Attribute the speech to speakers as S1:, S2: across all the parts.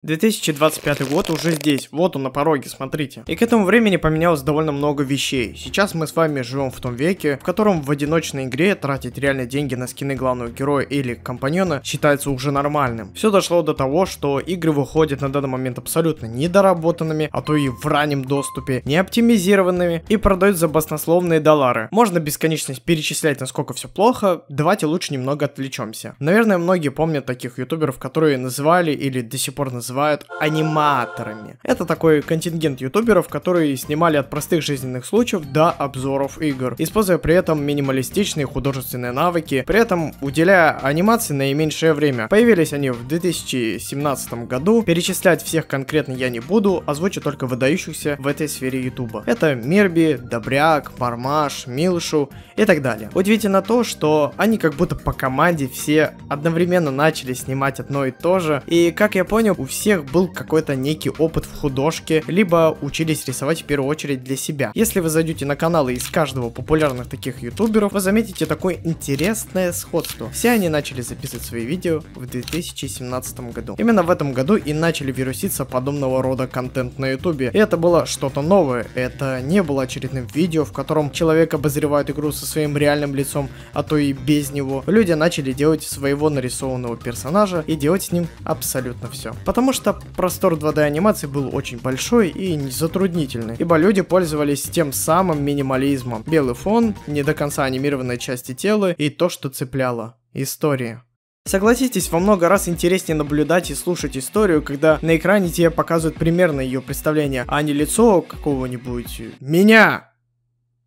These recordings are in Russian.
S1: 2025 год уже здесь, вот он на пороге, смотрите. И к этому времени поменялось довольно много вещей. Сейчас мы с вами живем в том веке, в котором в одиночной игре тратить реально деньги на скины главного героя или компаньона считается уже нормальным. Все дошло до того, что игры выходят на данный момент абсолютно недоработанными, а то и в раннем доступе, не оптимизированными и продают за баснословные доллары. Можно бесконечность перечислять, насколько все плохо, давайте лучше немного отвлечемся. Наверное, многие помнят таких ютуберов, которые называли или до сих пор называют аниматорами. Это такой контингент ютуберов, которые снимали от простых жизненных случаев до обзоров игр, используя при этом минималистичные художественные навыки, при этом уделяя анимации наименьшее время. Появились они в 2017 году, перечислять всех конкретно я не буду, озвучу только выдающихся в этой сфере ютуба. Это Мирби, Добряк, Пармаш, Милшу и так далее. Удивительно то, что они как будто по команде все одновременно начали снимать одно и то же, и как я понял, у всех был какой-то некий опыт в художке, либо учились рисовать в первую очередь для себя. Если вы зайдете на каналы из каждого популярных таких ютуберов, вы заметите такое интересное сходство. Все они начали записывать свои видео в 2017 году. Именно в этом году и начали вируситься подобного рода контент на ютубе. И это было что-то новое. Это не было очередным видео, в котором человек обозревает игру со своим реальным лицом, а то и без него. Люди начали делать своего нарисованного персонажа и делать с ним абсолютно все. Потому что простор 2D анимации был очень большой и незатруднительный, ибо люди пользовались тем самым минимализмом. Белый фон, не до конца анимированные части тела и то, что цепляло. История. Согласитесь, во много раз интереснее наблюдать и слушать историю, когда на экране тебе показывают примерно ее представление, а не лицо какого-нибудь меня.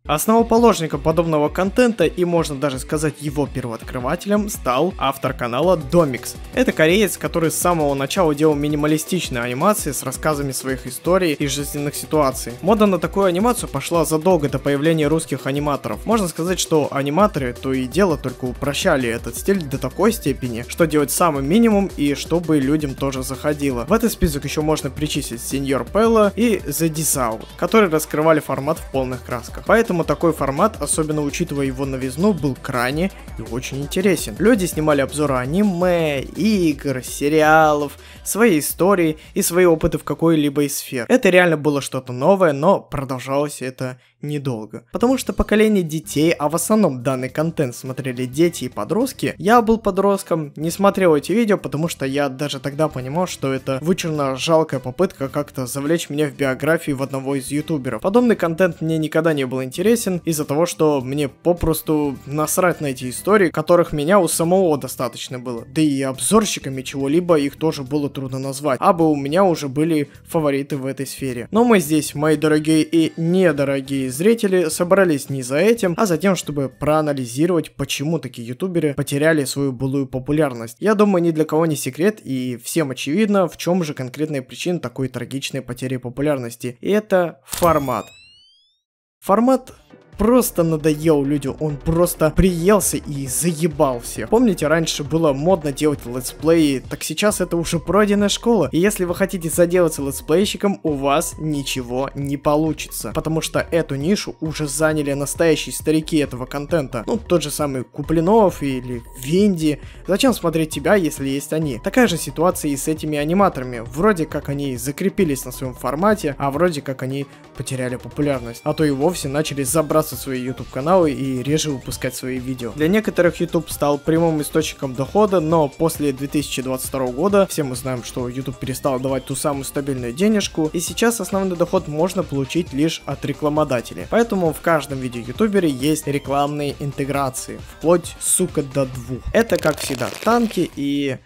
S1: Основоположником подобного контента и, можно даже сказать, его первооткрывателем стал автор канала Домикс. Это кореец, который с самого начала делал минималистичные анимации с рассказами своих историй и жизненных ситуаций. Мода на такую анимацию пошла задолго до появления русских аниматоров. Можно сказать, что аниматоры то и дело только упрощали этот стиль до такой степени, что делать самый минимум и чтобы людям тоже заходило. В этот список еще можно причислить Сеньор Пелла и The Disao, которые раскрывали формат в полных красках. Поэтому такой формат, особенно учитывая его новизну, был крайне и очень интересен. Люди снимали обзоры аниме, игр, сериалов, свои истории и свои опыты в какой-либо из сфер. Это реально было что-то новое, но продолжалось это недолго. Потому что поколение детей, а в основном данный контент смотрели дети и подростки, я был подростком, не смотрел эти видео, потому что я даже тогда понимал, что это вычурно жалкая попытка как-то завлечь меня в биографию в одного из ютуберов. Подобный контент мне никогда не был интересен из-за того, что мне попросту насрать на эти истории, которых меня у самого достаточно было. Да и обзорщиками чего-либо их тоже было трудно назвать, а бы у меня уже были фавориты в этой сфере. Но мы здесь, мои дорогие и недорогие зрители, собрались не за этим, а за тем, чтобы проанализировать, почему такие ютуберы потеряли свою былую популярность. Я думаю, ни для кого не секрет, и всем очевидно, в чем же конкретная причина такой трагичной потери популярности. И это формат. Формат просто надоел людям, он просто приелся и заебал всех. Помните, раньше было модно делать летсплеи, так сейчас это уже пройденная школа. И если вы хотите заделаться летсплейщиком, у вас ничего не получится. Потому что эту нишу уже заняли настоящие старики этого контента. Ну, тот же самый Куплинов или Винди. Зачем смотреть тебя, если есть они? Такая же ситуация и с этими аниматорами. Вроде как они закрепились на своем формате, а вроде как они потеряли популярность. А то и вовсе начали забраться свои YouTube каналы и реже выпускать свои видео. Для некоторых YouTube стал прямым источником дохода, но после 2022 года все мы знаем, что YouTube перестал давать ту самую стабильную денежку, и сейчас основной доход можно получить лишь от рекламодателей. Поэтому в каждом видео ютубере есть рекламные интеграции, вплоть, сука, до 2. Это, как всегда, танки и...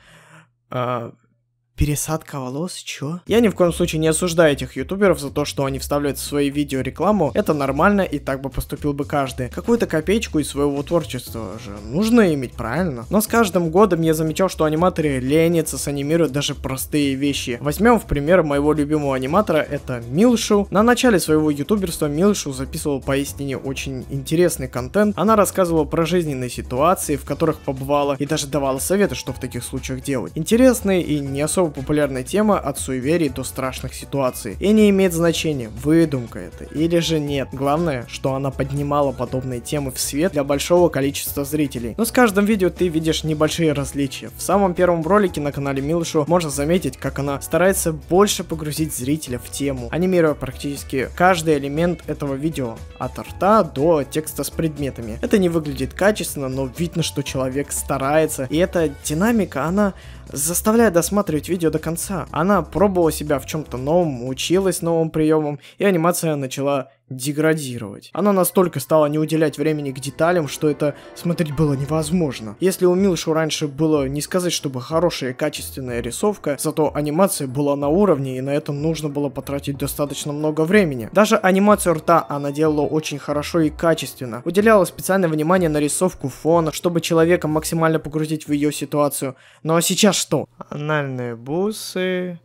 S1: пересадка волос, чё? Я ни в коем случае не осуждаю этих ютуберов за то, что они вставляют в свои видео рекламу. Это нормально, и так бы поступил бы каждый. Какую-то копеечку из своего творчества же нужно иметь, правильно? Но с каждым годом я замечал, что аниматоры ленятся санимируют даже простые вещи. Возьмем в пример моего любимого аниматора, это Милшу. На начале своего ютуберства Милшу записывал поистине очень интересный контент. Она рассказывала про жизненные ситуации, в которых побывала, и даже давала советы, что в таких случаях делать. Интересные и не особо самой популярной темы от суеверий до страшных ситуаций. И не имеет значения, выдумка это или же нет. Главное, что она поднимала подобные темы в свет для большого количества зрителей. Но с каждым видео ты видишь небольшие различия. В самом первом ролике на канале Милшу можно заметить, как она старается больше погрузить зрителя в тему, анимируя практически каждый элемент этого видео, от рта до текста с предметами. Это не выглядит качественно, но видно, что человек старается, и эта динамика, она заставляет досматривать видео до конца. Она пробовала себя в чем-то новом, училась новым приемам, и анимация начала деградировать. Она настолько стала не уделять времени к деталям, что это смотреть было невозможно. Если у Милшу раньше было не сказать, чтобы хорошая и качественная рисовка, зато анимация была на уровне, и на это нужно было потратить достаточно много времени. Даже анимацию рта она делала очень хорошо и качественно. Уделяла специальное внимание на рисовку фона, чтобы человека максимально погрузить в ее ситуацию. Ну а сейчас что? Анальные бусы,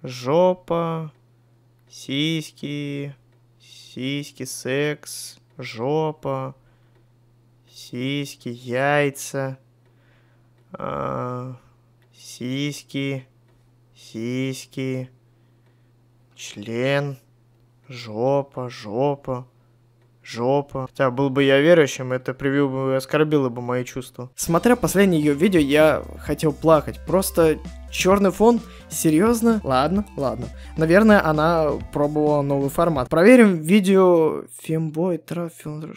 S1: жопа, сиськи, секс, жопа, сиськи, яйца, сиськи, член, жопа. Хотя был бы я верующим, это превью бы оскорбило бы мои чувства. Смотря последнее ее видео, я хотел плакать. Просто черный фон? Серьезно? Ладно. Наверное, она пробовала новый формат. Проверим видео Фембой Траффин.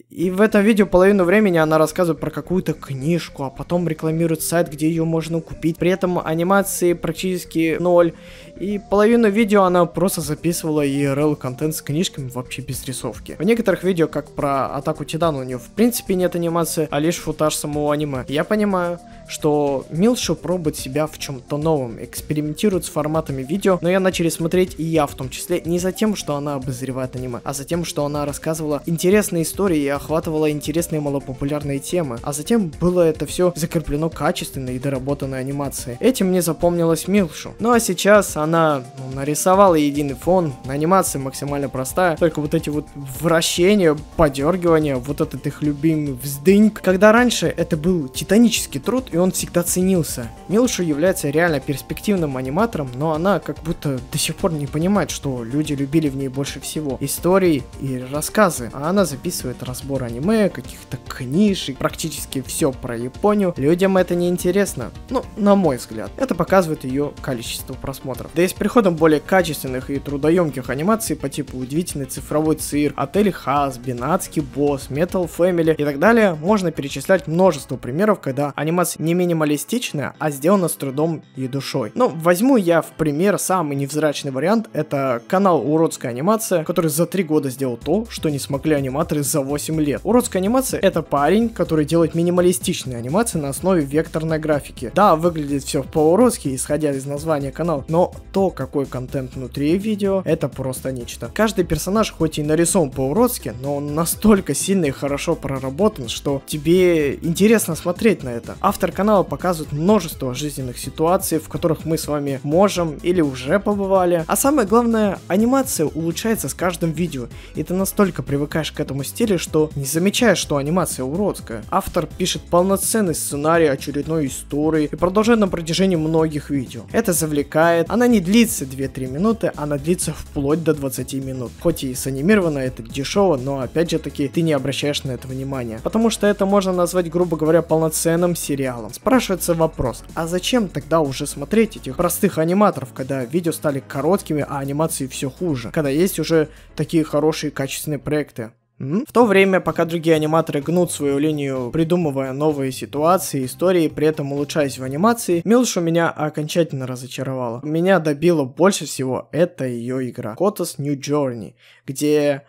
S1: И в этом видео половину времени она рассказывает про какую-то книжку, а потом рекламирует сайт, где ее можно купить. При этом анимации практически 0. И половину видео она просто записывала IRL контент с книжками вообще без рисовки. В некоторых видео, как про Атаку Титана, у нее в принципе нет анимации, а лишь футаж самого аниме. Я понимаю, что Милшу пробует себя в чем-то новом, экспериментирует с форматами видео, но я начал смотреть и я в том числе не за тем, что она обозревает аниме, а за тем, что она рассказывала интересные истории и охватывала интересные малопопулярные темы, а затем было это все закреплено качественной и доработанной анимацией. Этим мне запомнилась Милшу. Ну а сейчас она нарисовала единый фон, анимация максимально простая, только вот эти вот вращения, подергивания, вот этот их любимый вздыньк. Когда раньше это был титанический труд, и он всегда ценился. Милшу является реально перспективным аниматором, но она как будто до сих пор не понимает, что люди любили в ней больше всего. Истории и рассказы. А она записывает разбор аниме, каких-то книжек, практически все про Японию. Людям это не интересно. Ну, на мой взгляд. Это показывает ее количество просмотров. Да и с приходом более качественных и трудоемких анимаций по типу Удивительный цифровой цирк, Отель Хазбин, Адский босс, Metal Family и так далее, можно перечислять множество примеров, когда анимация не минималистичная, а сделана с трудом и душой. Но возьму я в пример самый невзрачный вариант, это канал Уродская анимация, который за 3 года сделал то, что не смогли аниматоры за 8 лет. Уродская анимация — это парень, который делает минималистичные анимации на основе векторной графики. Да, выглядит все по-уродски, исходя из названия канала, но то, какой контент внутри видео, это просто нечто. Каждый персонаж хоть и нарисован по-уродски, но он настолько сильно и хорошо проработан, что тебе интересно смотреть на это. Автор канала показывает множество жизненных ситуаций, в которых мы с вами можем или уже побывали. А самое главное, анимация улучшается с каждым видео, и ты настолько привыкаешь к этому стилю, что не замечаешь, что анимация уродская. Автор пишет полноценный сценарий очередной истории и продолжает на протяжении многих видео. Это завлекает, она не длится 2-3 минуты, она длится вплоть до 20 минут. Хоть и санимировано это дешево, но опять же таки ты не обращаешь на это внимания. Потому что это можно назвать, грубо говоря, полноценным сериалом. Спрашивается вопрос, а зачем тогда уже смотреть этих простых аниматоров, когда видео стали короткими, а анимации все хуже, когда есть уже такие хорошие качественные проекты? В то время, пока другие аниматоры гнут свою линию, придумывая новые ситуации, истории, при этом улучшаясь в анимации, Милшу меня окончательно разочаровала. Меня добило больше всего это ее игра Kota's New Journey, где...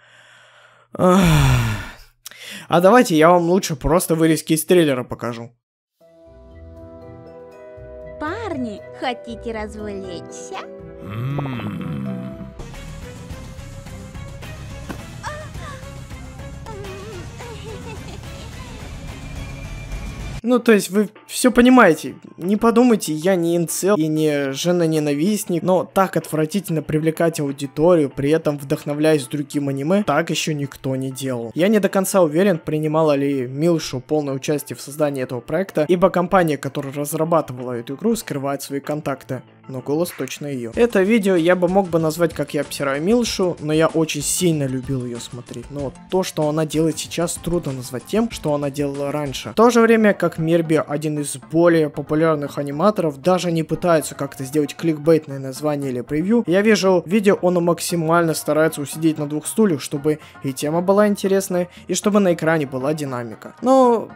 S1: А давайте я вам лучше просто вырезки из трейлера покажу.
S2: Парни, хотите развлечься?
S1: Ну, то есть вы все понимаете. Не подумайте, я не инцел и не женоненавистник, но так отвратительно привлекать аудиторию, при этом вдохновляясь другим аниме, так еще никто не делал. Я не до конца уверен, принимала ли Милшу полное участие в создании этого проекта, ибо компания, которая разрабатывала эту игру, скрывает свои контакты. Но голос точно ее. Это видео я бы мог бы назвать, как я обсираю Милшу, но я очень сильно любил ее смотреть. Но то, что она делает сейчас, трудно назвать тем, что она делала раньше. В то же время, как Мирби, один из более популярных аниматоров, даже не пытается как-то сделать кликбейтное название или превью, я вижу в видео, он максимально старается усидеть на двух стульях, чтобы и тема была интересная, и чтобы на экране была динамика. Но...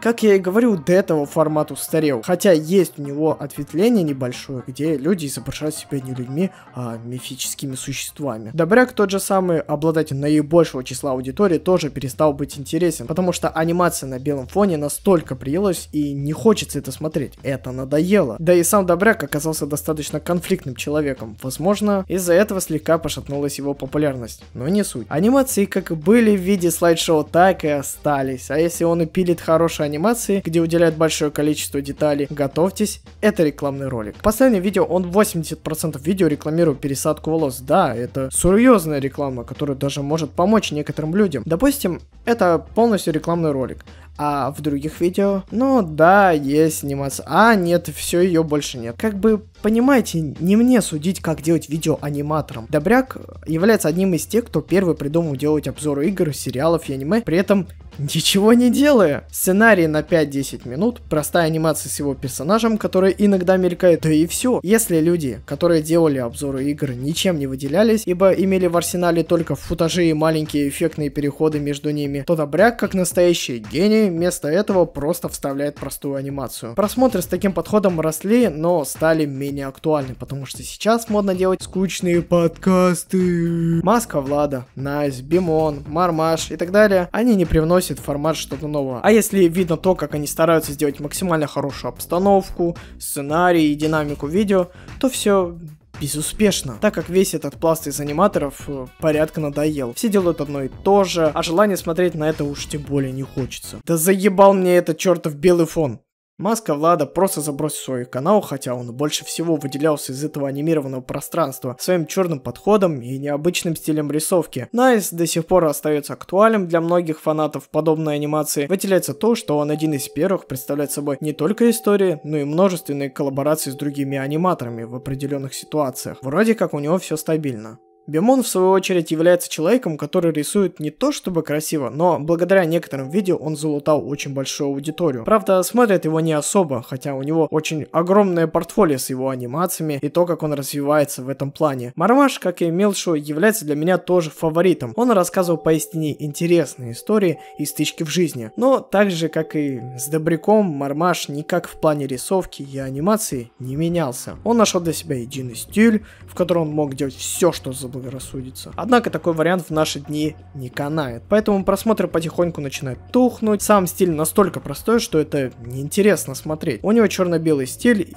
S1: Как я и говорю, до этого формат устарел. Хотя есть у него ответвление небольшое, где люди изображают себя не людьми, а мифическими существами. Добряк, тот же самый обладатель наибольшего числа аудитории, тоже перестал быть интересен, потому что анимация на белом фоне настолько приелась и не хочется это смотреть. Это надоело. Да и сам Добряк оказался достаточно конфликтным человеком. Возможно, из-за этого слегка пошатнулась его популярность. Но не суть. Анимации как были в виде слайд-шоу, так и остались. А если он и пилит хорошие анимации, где уделяет большое количество деталей, готовьтесь, это рекламный ролик. В последнем видео он 80% видео рекламирует пересадку волос. Да, это серьезная реклама, которая даже может помочь некоторым людям. Допустим, это полностью рекламный ролик. А в других видео, ну да, есть анимация. А нет, все, ее больше нет. Как бы, понимаете, не мне судить, как делать видео аниматором. Добряк является одним из тех, кто первый придумал делать обзоры игр, сериалов и аниме, при этом ничего не делая. Сценарий на 5-10 минут, простая анимация с его персонажем, который иногда мелькает, да и все. Если люди, которые делали обзоры игр, ничем не выделялись, ибо имели в арсенале только футажи и маленькие эффектные переходы между ними, то Добряк, как настоящий гений, вместо этого просто вставляет простую анимацию. Просмотры с таким подходом росли, но стали менее актуальны, потому что сейчас модно делать скучные подкасты. Маска Влада, Найс, Бимон, Мармаш и так далее, они не привносят в формат что-то нового. А если видно то, как они стараются сделать максимально хорошую обстановку, сценарий и динамику видео, то все безуспешно, так как весь этот пласт из аниматоров порядка надоел. Все делают одно и то же, а желание смотреть на это уж тем более не хочется. Да заебал мне этот чертов белый фон. Маска Влада просто забросил свой канал, хотя он больше всего выделялся из этого анимированного пространства своим черным подходом и необычным стилем рисовки. Найс до сих пор остается актуальным для многих фанатов подобной анимации. Выделяется то, что он один из первых представляет собой не только истории, но и множественные коллаборации с другими аниматорами в определенных ситуациях. Вроде как у него все стабильно. Бимон, в свою очередь, является человеком, который рисует не то чтобы красиво, но благодаря некоторым видео он залутал очень большую аудиторию. Правда, смотрят его не особо, хотя у него очень огромное портфолио с его анимациями и то, как он развивается в этом плане. Мармаш, как и Милшу, является для меня тоже фаворитом. Он рассказывал поистине интересные истории и стычки в жизни. Но так же, как и с Добряком, Мармаш никак в плане рисовки и анимации не менялся. Он нашел для себя единый стиль, в котором он мог делать все, что заблагорассудится. Однако такой вариант в наши дни не канает. Поэтому просмотры потихоньку начинают тухнуть. Сам стиль настолько простой, что это неинтересно смотреть. У него черно-белый стиль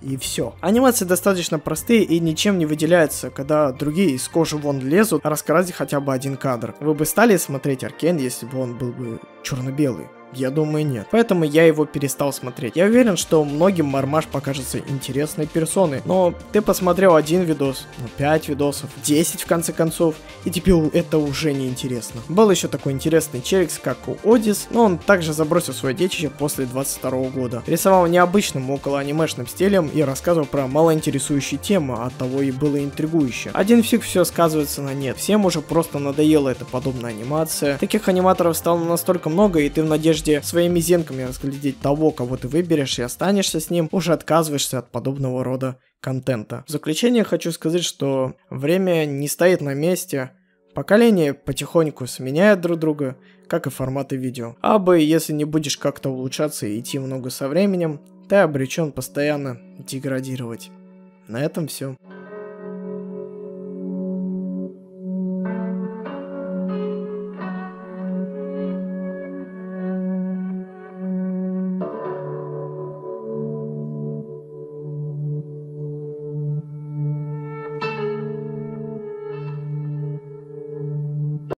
S1: и все. Анимации достаточно простые и ничем не выделяются, когда другие из кожи вон лезут, рассказать хотя бы один кадр. Вы бы стали смотреть Аркен, если бы он был бы черно-белый? Я думаю, нет. Поэтому я его перестал смотреть. Я уверен, что многим Мармаш покажется интересной персоной. Но ты посмотрел один видос, 5 видосов, 10 в конце концов, и тебе это уже не интересно. Был еще такой интересный челикс, как у Одис, но он также забросил свое детище после 22 года. Рисовал необычным около анимешным стилем и рассказывал про малоинтересующие темы, а оттого и было интригующе. Один фиг все сказывается на нет. Всем уже просто надоела эта подобная анимация. Таких аниматоров стало настолько много, и ты в надежде своими зенками разглядеть того, кого ты выберешь и останешься с ним, уже отказываешься от подобного рода контента. В заключение хочу сказать, что время не стоит на месте, поколения потихоньку сменяют друг друга, как и форматы видео. Если не будешь как-то улучшаться и идти много со временем, ты обречен постоянно деградировать. На этом все.